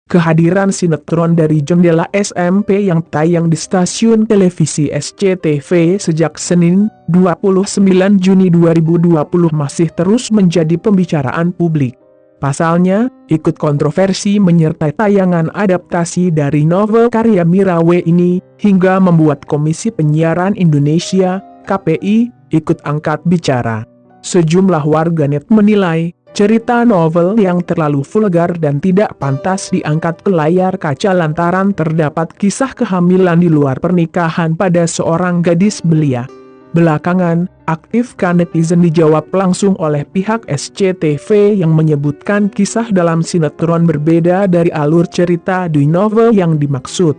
kehadiran sinetron dari Jendela SMP yang tayang di stasiun televisi SCTV sejak Senin, 29 Juni 2020 masih terus menjadi pembicaraan publik. Pasalnya, ikut kontroversi menyertai tayangan adaptasi dari novel karya Mirawe ini, hingga membuat Komisi Penyiaran Indonesia, KPI, ikut angkat bicara. Sejumlah warganet menilai, cerita novel yang terlalu vulgar dan tidak pantas diangkat ke layar kaca lantaran terdapat kisah kehamilan di luar pernikahan pada seorang gadis belia. Belakangan, aktifkan netizen dijawab langsung oleh pihak SCTV yang menyebutkan kisah dalam sinetron berbeda dari alur cerita di novel yang dimaksud.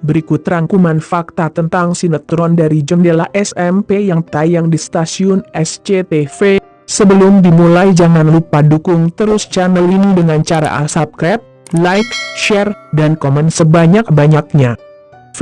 Berikut rangkuman fakta tentang sinetron dari Jendela SMP yang tayang di stasiun SCTV. Sebelum dimulai jangan lupa dukung terus channel ini dengan cara subscribe, like, share, dan komen sebanyak-banyaknya. V.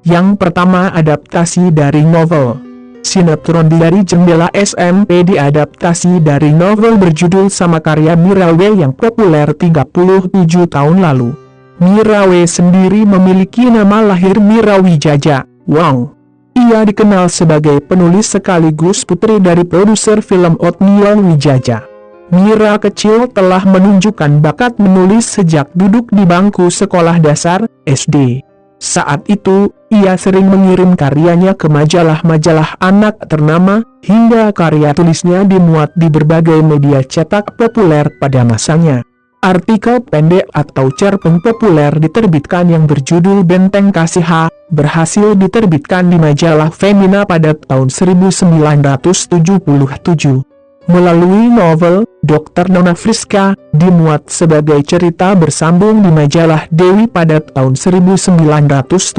Yang pertama, adaptasi dari novel. Sinetron dari Jendela SMP diadaptasi dari novel berjudul sama karya Mirawe yang populer 37 tahun lalu. Mirawe sendiri memiliki nama lahir Mirawijaja Wong. Ia dikenal sebagai penulis sekaligus putri dari produser film Otniel Wijaja. Mira kecil telah menunjukkan bakat menulis sejak duduk di bangku sekolah dasar, SD. Saat itu, ia sering mengirim karyanya ke majalah-majalah anak ternama, hingga karya tulisnya dimuat di berbagai media cetak populer pada masanya. Artikel pendek atau cerpen populer diterbitkan yang berjudul Benteng Kasih H, berhasil diterbitkan di majalah Femina pada tahun 1977. Melalui novel, Dr. Nona Friska, dimuat sebagai cerita bersambung di majalah Dewi pada tahun 1977.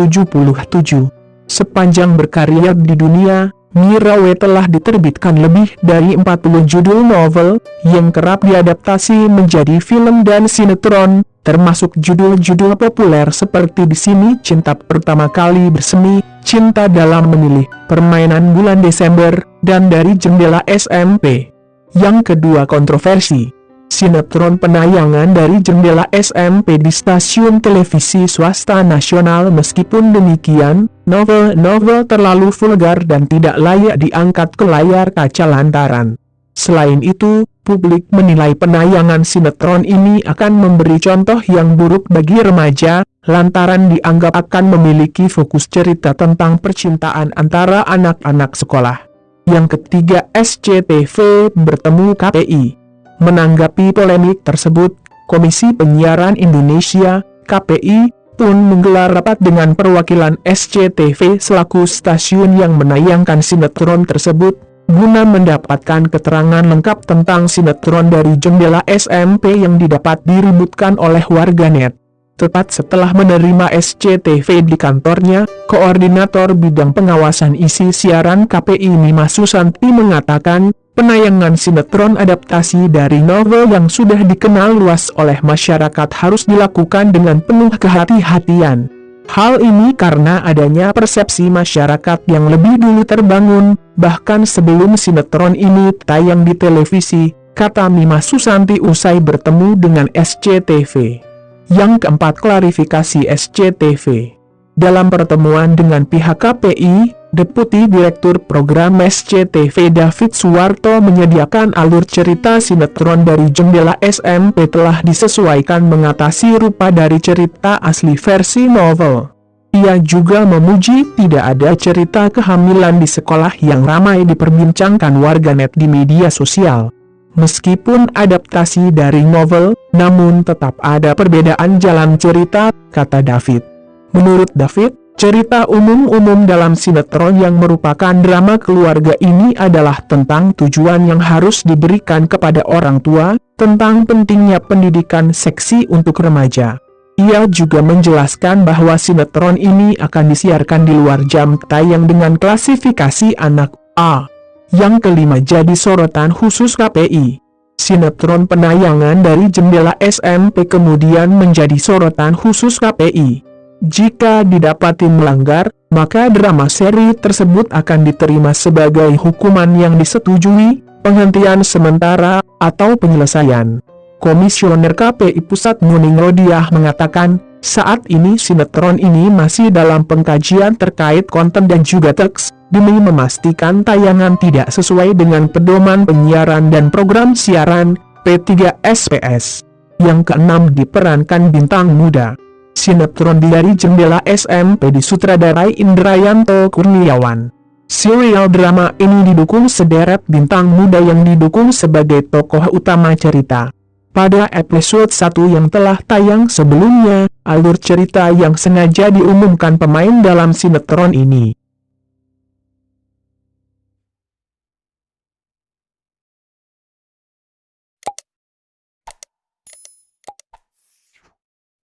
Sepanjang berkarya di dunia, Mirawe telah diterbitkan lebih dari 40 judul novel, yang kerap diadaptasi menjadi film dan sinetron, termasuk judul-judul populer seperti Di Sini Cinta Pertama Kali Bersemi, Cinta Dalam Memilih, Permainan Bulan Desember, dan Dari Jendela SMP. Yang kedua, kontroversi. Sinetron penayangan dari Jendela SMP di stasiun televisi swasta nasional. Meskipun demikian, novel-novel terlalu vulgar dan tidak layak diangkat ke layar kaca lantaran. Selain itu, publik menilai penayangan sinetron ini akan memberi contoh yang buruk bagi remaja, lantaran dianggap akan memiliki fokus cerita tentang percintaan antara anak-anak sekolah. Yang ketiga, SCTV bertemu KPI. Menanggapi polemik tersebut, Komisi Penyiaran Indonesia, KPI, pun menggelar rapat dengan perwakilan SCTV selaku stasiun yang menayangkan sinetron tersebut, guna mendapatkan keterangan lengkap tentang sinetron dari Jendela SMP yang didapat diributkan oleh warganet. Tepat setelah menerima SCTV di kantornya, Koordinator Bidang Pengawasan Isi Siaran KPI Mima Susanti mengatakan, penayangan sinetron adaptasi dari novel yang sudah dikenal luas oleh masyarakat harus dilakukan dengan penuh kehati-hatian. Hal ini karena adanya persepsi masyarakat yang lebih dulu terbangun, bahkan sebelum sinetron ini tayang di televisi, kata Mima Susanti usai bertemu dengan SCTV. Yang keempat, klarifikasi SCTV. Dalam pertemuan dengan pihak KPI, Deputi Direktur Program SCTV David Suwarto menyediakan alur cerita sinetron dari Jendela SMP telah disesuaikan mengatasi rupa dari cerita asli versi novel. Ia juga memuji tidak ada cerita kehamilan di sekolah yang ramai diperbincangkan warganet di media sosial. Meskipun adaptasi dari novel, namun tetap ada perbedaan jalan cerita, kata David. Menurut David, cerita umum-umum dalam sinetron yang merupakan drama keluarga ini adalah tentang tujuan yang harus diberikan kepada orang tua, tentang pentingnya pendidikan seksi untuk remaja. Ia juga menjelaskan bahwa sinetron ini akan disiarkan di luar jam tayang dengan klasifikasi anak A. Yang kelima, jadi sorotan khusus KPI. Sinetron penayangan dari Jendela SMP kemudian menjadi sorotan khusus KPI. Jika didapati melanggar, maka drama seri tersebut akan diterima sebagai hukuman yang disetujui, penghentian sementara, atau penyelesaian. Komisioner KPI Pusat Nuning Rodiah mengatakan, saat ini sinetron ini masih dalam pengkajian terkait konten dan juga teks, demi memastikan tayangan tidak sesuai dengan pedoman penyiaran dan program siaran, P3SPS. Yang keenam diperankan bintang muda. Sinetron dari Jendela SMP disutradarai Indrayanto Kurniawan. Serial drama ini didukung sederet bintang muda yang didukung sebagai tokoh utama cerita. Pada episode 1 yang telah tayang sebelumnya, alur cerita yang sengaja diumumkan pemain dalam sinetron ini.